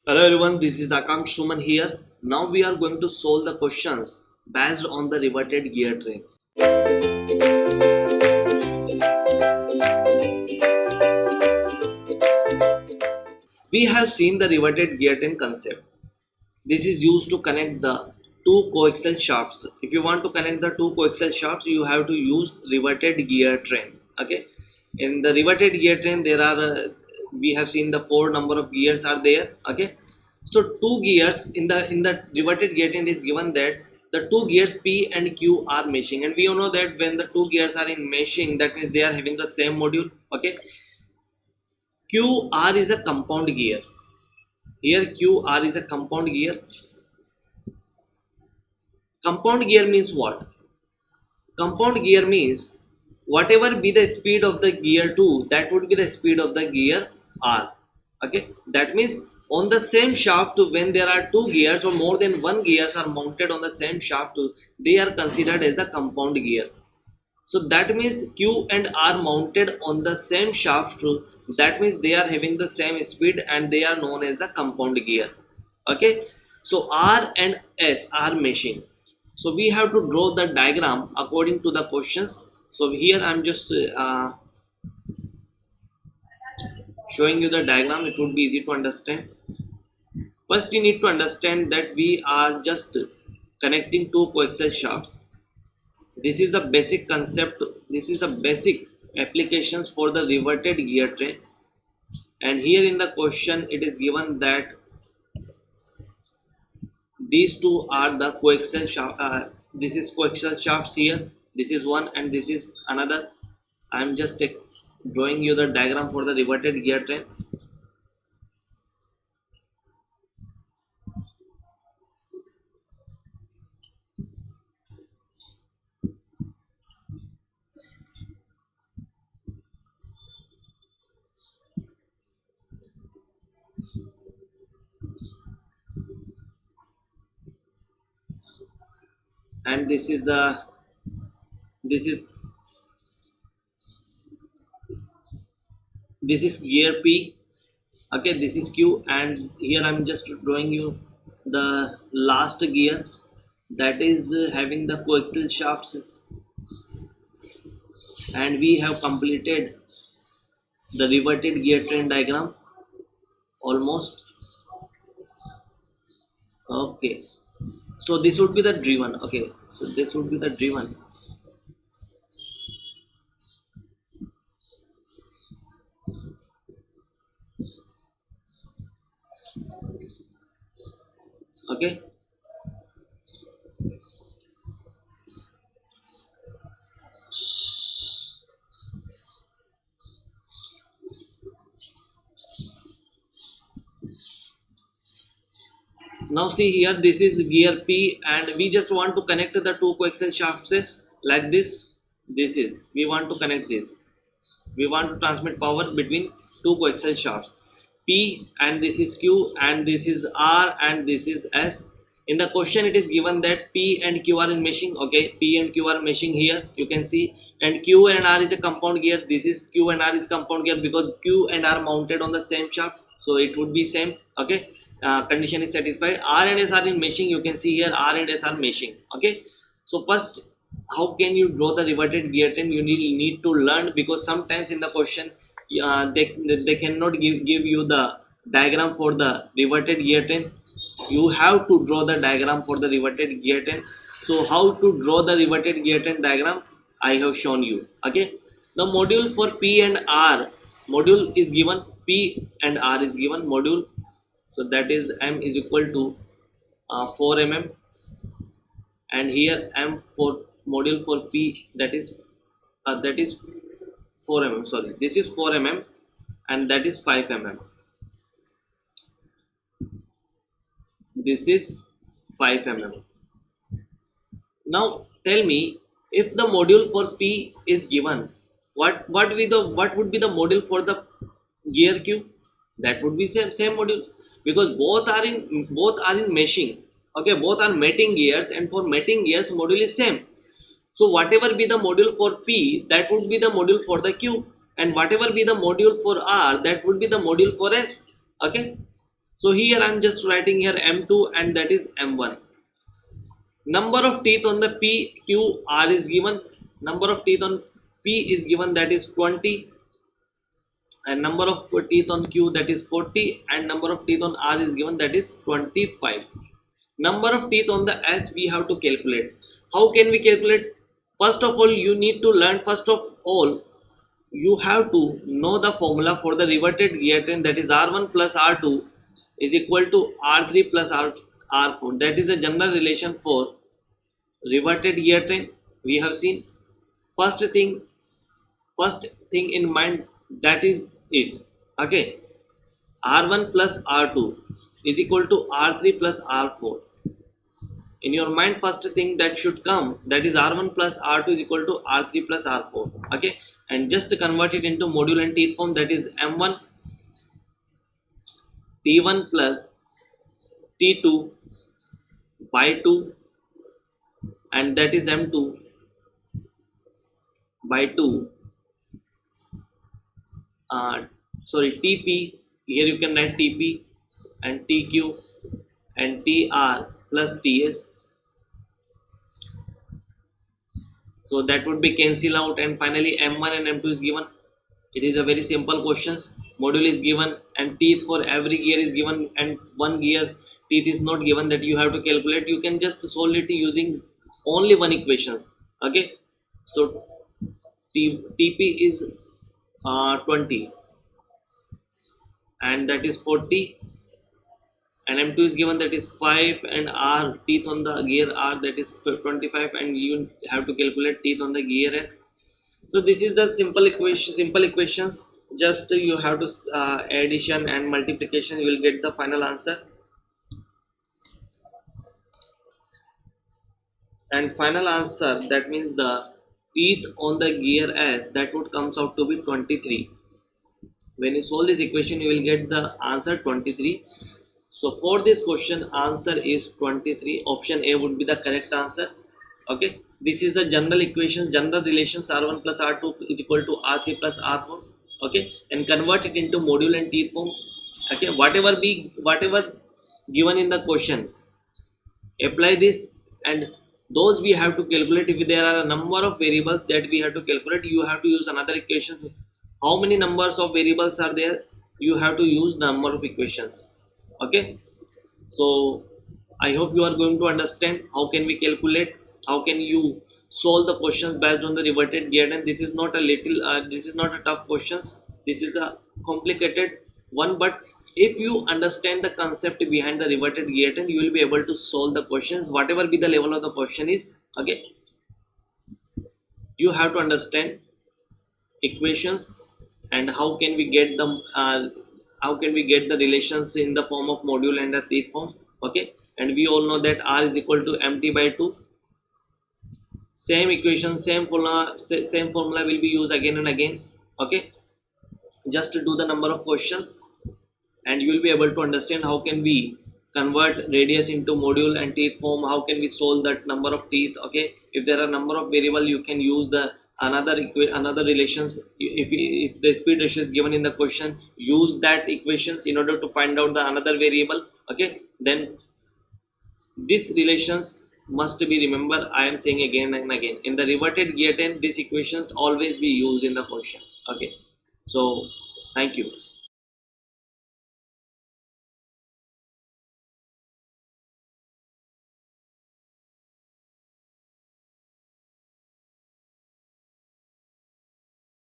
Hello everyone, this is Akansh Suman here. Now we are going to solve the questions based on the reverted gear train. We have seen the reverted gear train concept. This is used to connect the two coaxial shafts. If you want to connect the two coaxial shafts, you have to use reverted gear train. Okay. In the reverted gear train, there are we have seen the four number of gears are there. Okay. So two gears in the reverted gear train is given that the two gears P and Q are meshing, and we all know that when the two gears are in meshing, that means they are having the same module. Okay. QR is a compound gear. Here QR is a compound gear. Compound gear means what? Compound gear means whatever be the speed of the gear 2, that would be the speed of the gear R. Okay, that means on the same shaft, when there are two gears or more than one gears are mounted on the same shaft, they are considered as a compound gear. So that means Q and R mounted on the same shaft, that means they are having the same speed and they are known as the compound gear. Okay, so R and S are meshing. So we have to draw the diagram according to the questions. So here I'm just showing you the diagram. It would be easy to understand. First you need to understand that we are just connecting two coaxial shafts. This is the basic concept. This is the basic applications for the reverted gear train. And here in the question it is given that these two are the coaxial shaft. This is coaxial shafts here. This is one and this is another. I am just drawing you the diagram for the reverted gear train. And this is this is gear P. Okay, this is Q, and here I'm just drawing you the last gear that is having the coaxial shafts, and we have completed the reverted gear train diagram almost. Okay, so this would be the driven. Okay, so this would be the driven. Okay, now see here, this is gear P and we just want to connect the two coaxial shafts like this. This is, we want to connect this, we want to transmit power between two coaxial shafts P, and this is Q, and this is R, and this is S. In the question it is given that P and Q are in meshing. Okay, P and Q are meshing here, you can see, and Q and R is a compound gear. This is Q and R is compound gear because Q and R mounted on the same shaft, so it would be same. Okay, condition is satisfied. R and S are in meshing, you can see here R and S are meshing. Okay, so first, how can you draw the reverted gear train? You need to learn, because sometimes in the question they cannot give you the diagram for the reverted gear train. You have to draw the diagram for the reverted gear train. So how to draw the reverted gear train diagram, I have shown you. Okay, the module for P and R, module is given, P and R is given module. So that is M is equal to 4 mm, and here M for module for P, that is 4 mm. Sorry, this is 4 mm and that is 5 mm. This is 5 mm. Now tell me, if the module for P is given, what would be the module for the gear Q? That would be same module, because both are in meshing. Okay, both are mating gears, and for mating gears module is same. So whatever be the module for P, that would be the module for the Q, and whatever be the module for R, that would be the module for S. Okay, So here I'm just writing here M2 and that is M1. Number of teeth on the PQR is given. Number of teeth on P is given, that is 20, and number of teeth on Q, that is 40, and number of teeth on R is given, that is 25. Number of teeth on the S we have to calculate. How can we calculate? First of all, you need to learn, first of all you have to know the formula for the reverted gear train, that is R1 plus R2 is equal to R3 plus R4. That is a general relation for reverted gear train. We have seen first thing in mind, that is it. Okay, R1 plus R2 is equal to R3 plus R4. In your mind, first thing that should come, that is R1 plus R2 is equal to R3 plus R4. Okay, and just convert it into module and teeth form, that is M1 T1 plus T2 by 2, and that is M2 by 2, TP, here you can write TP, and TQ and TR plus TS. So that would be cancel out, and finally M1 and M2 is given. It is a very simple questions. Module is given and teeth for every gear is given, and one gear teeth is not given, that you have to calculate. You can just solve it using only one equations. Okay, so TP is 20 and that is 40, and M2 is given, that is 5, and R teeth on the gear R, that is 25, and you have to calculate teeth on the gear S. So this is the simple equations. Just you have to addition and multiplication, you will get the final answer. And final answer, that means the teeth on the gear S, that would comes out to be 23. When you solve this equation, you will get the answer 23. So for this question, answer is 23. Option A would be the correct answer. Okay, this is the general equation, general relations, R1 plus R2 is equal to R3 plus R4. Okay, and convert it into module and teeth form. Okay, whatever given in the question, apply this, and those we have to calculate. If there are a number of variables that we have to calculate, you have to use another equations. How many numbers of variables are there? You have to use number of equations. Okay, so I hope you are going to understand how can we calculate, how can you solve the questions based on the reverted gear. And this is not a this is not a tough questions, this is a complicated one, but if you understand the concept behind the reverted gear, then you will be able to solve the questions whatever be the level of the question is. Okay, you have to understand equations and how can we get them, how can we get the relations in the form of module and the teeth form. Okay, and we all know that R is equal to MT by 2. Same equation, same formula will be used again and again. Okay, just to do the number of questions, and you will be able to understand how can we convert radius into module and teeth form, how can we solve that number of teeth. Okay, if there are number of variable, you can use the another relations. If the speed ratio is given in the question, use that equations in order to find out the another variable. Okay, then these relations must be remember. I am saying again and again, in the reverted gear train, these equations always be used in the question. Okay, so thank you.